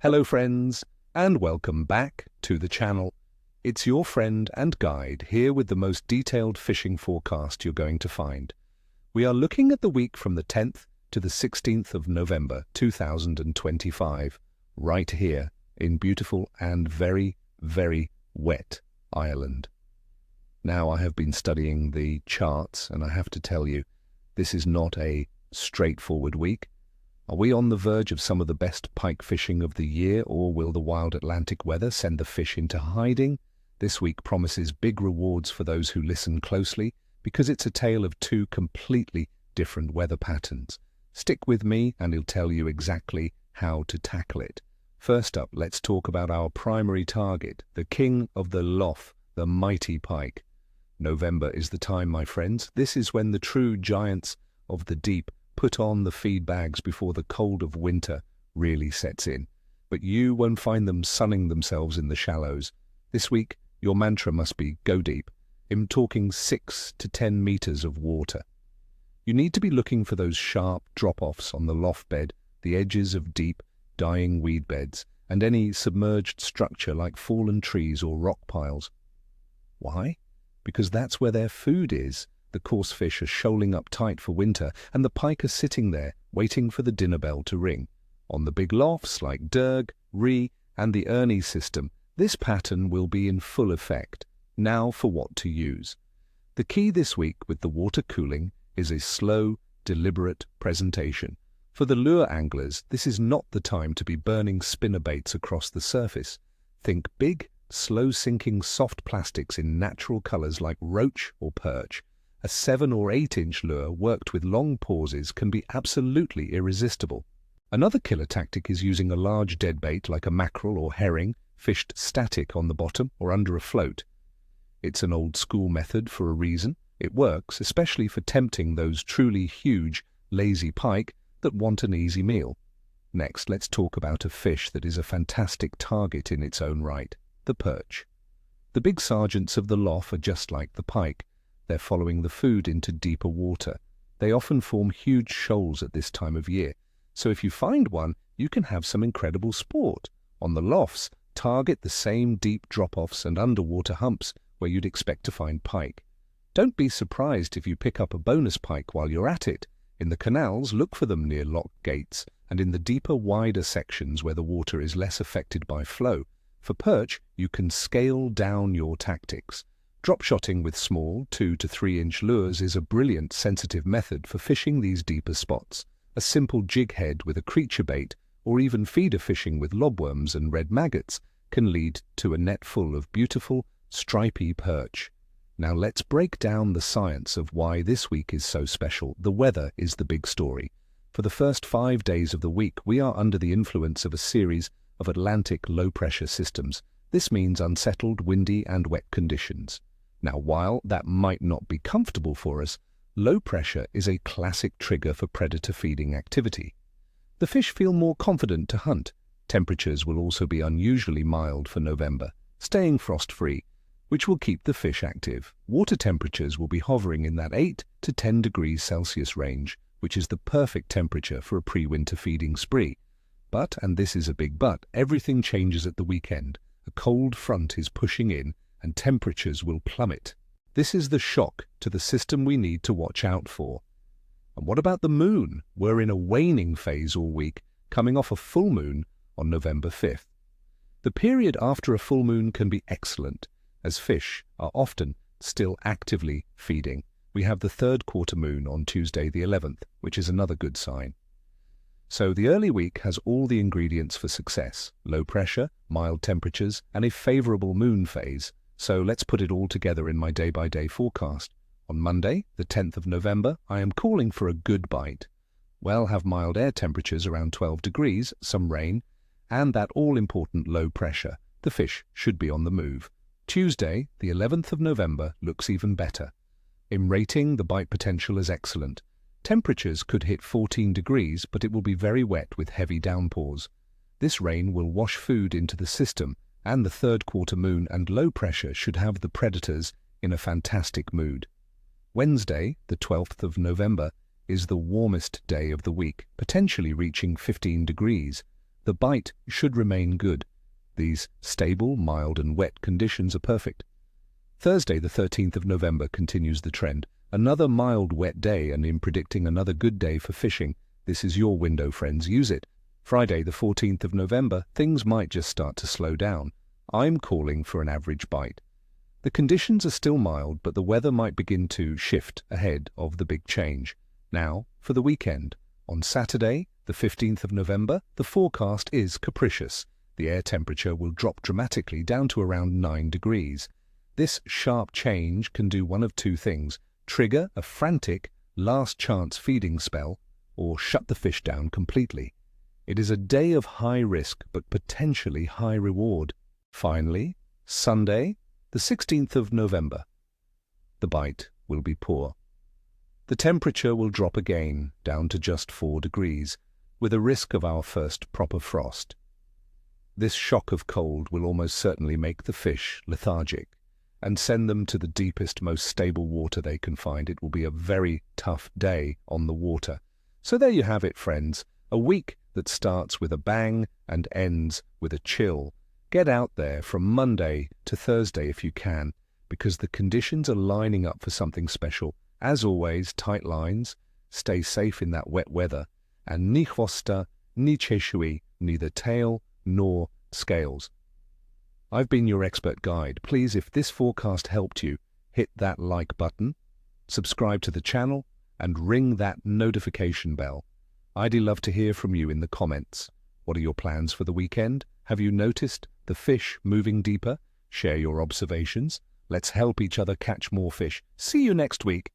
Hello friends, and welcome back to the channel. It's your friend and guide here with the most detailed fishing forecast you're going to find. We are looking at the week from the 10th to the 16th of November 2025, right here in beautiful and very, very wet Ireland. Now, I have been studying the charts and I have to tell you, this is not a straightforward week. Are we on the verge of some of the best pike fishing of the year, or will the wild Atlantic weather send the fish into hiding? This week promises big rewards for those who listen closely, because it's a tale of two completely different weather patterns. Stick with me and I'll tell you exactly how to tackle it. First up, let's talk about our primary target, the king of the lough, the mighty pike. November is the time, my friends. This is when the true giants of the deep put on the feed bags before the cold of winter really sets in. But you won't find them sunning themselves in the shallows. This week, your mantra must be go deep. I'm talking 6 to 10 meters of water. You need to be looking for those sharp drop-offs on the lough bed, the edges of deep, dying weed beds, and any submerged structure like fallen trees or rock piles. Why? Because that's where their food is. The coarse fish are shoaling up tight for winter, and the pike are sitting there, waiting for the dinner bell to ring. On the big loughs like Derg, Ree, and the Ernie system, this pattern will be in full effect. Now for what to use. The key this week with the water cooling is a slow, deliberate presentation. For the lure anglers, this is not the time to be burning spinnerbaits across the surface. Think big, slow-sinking soft plastics in natural colors like roach or perch. A 7 or 8 inch lure worked with long pauses can be absolutely irresistible. Another killer tactic is using a large deadbait like a mackerel or herring, fished static on the bottom or under a float. It's an old school method for a reason. It works, especially for tempting those truly huge, lazy pike that want an easy meal. Next, let's talk about a fish that is a fantastic target in its own right, the perch. The big sergeants of the lough are just like the pike. They're following the food into deeper water. They often form huge shoals at this time of year. So if you find one, you can have some incredible sport. On the loughs, target the same deep drop-offs and underwater humps where you'd expect to find pike. Don't be surprised if you pick up a bonus pike while you're at it. In the canals, look for them near lock gates and in the deeper, wider sections where the water is less affected by flow. For perch, you can scale down your tactics. Dropshotting with small 2 to 3 inch lures is a brilliant sensitive method for fishing these deeper spots. A simple jig head with a creature bait or even feeder fishing with lobworms and red maggots can lead to a net full of beautiful, stripy perch. Now let's break down the science of why this week is so special. The weather is the big story. For the first 5 days of the week, we are under the influence of a series of Atlantic low-pressure systems. This means unsettled, windy and wet conditions. Now, while that might not be comfortable for us, low pressure is a classic trigger for predator feeding activity. The fish feel more confident to hunt. Temperatures will also be unusually mild for November, staying frost-free, which will keep the fish active. Water temperatures will be hovering in that 8 to 10 degrees Celsius range, which is the perfect temperature for a pre-winter feeding spree. But, and this is a big but, everything changes at the weekend. A cold front is pushing in, and temperatures will plummet. This is the shock to the system we need to watch out for. And what about the moon? We're in a waning phase all week, coming off a full moon on November 5th. The period after a full moon can be excellent, as fish are often still actively feeding. We have the third quarter moon on Tuesday the 11th, which is another good sign. So the early week has all the ingredients for success: low pressure, mild temperatures, and a favorable moon phase. So let's put it all together in my day-by-day forecast. On Monday, the 10th of November, I am calling for a good bite. We'll have mild air temperatures around 12 degrees, some rain, and that all-important low pressure. The fish should be on the move. Tuesday, the 11th of November, looks even better. In rating, the bite potential is excellent. Temperatures could hit 14 degrees, but it will be very wet with heavy downpours. This rain will wash food into the system, and the third quarter moon and low pressure should have the predators in a fantastic mood. Wednesday, the 12th of November, is the warmest day of the week, potentially reaching 15 degrees. The bite should remain good. These stable, mild and wet conditions are perfect. Thursday, the 13th of November continues the trend. Another mild, wet day, and in predicting another good day for fishing, this is your window, friends. Use it. Friday, the 14th of November, things might just start to slow down. I'm calling for an average bite. The conditions are still mild, but the weather might begin to shift ahead of the big change. Now, for the weekend. On Saturday, the 15th of November, the forecast is capricious. The air temperature will drop dramatically down to around 9 degrees. This sharp change can do one of two things: trigger a frantic, last-chance feeding spell, or shut the fish down completely. It is a day of high risk, but potentially high reward. Finally, Sunday, the 16th of November. The bite will be poor. The temperature will drop again, down to just 4 degrees, with a risk of our first proper frost. This shock of cold will almost certainly make the fish lethargic and send them to the deepest, most stable water they can find. It will be a very tough day on the water. So there you have it, friends. A week that starts with a bang and ends with a chill. Get out there from Monday to Thursday if you can, because the conditions are lining up for something special. As always, tight lines, stay safe in that wet weather, and ni chwosta, ni cheshui, neither tail nor scales. I've been your expert guide. Please, if this forecast helped you, hit that like button, subscribe to the channel, and ring that notification bell. I'd love to hear from you in the comments. What are your plans for the weekend? Have you noticed the fish moving deeper? Share your observations. Let's help each other catch more fish. See you next week.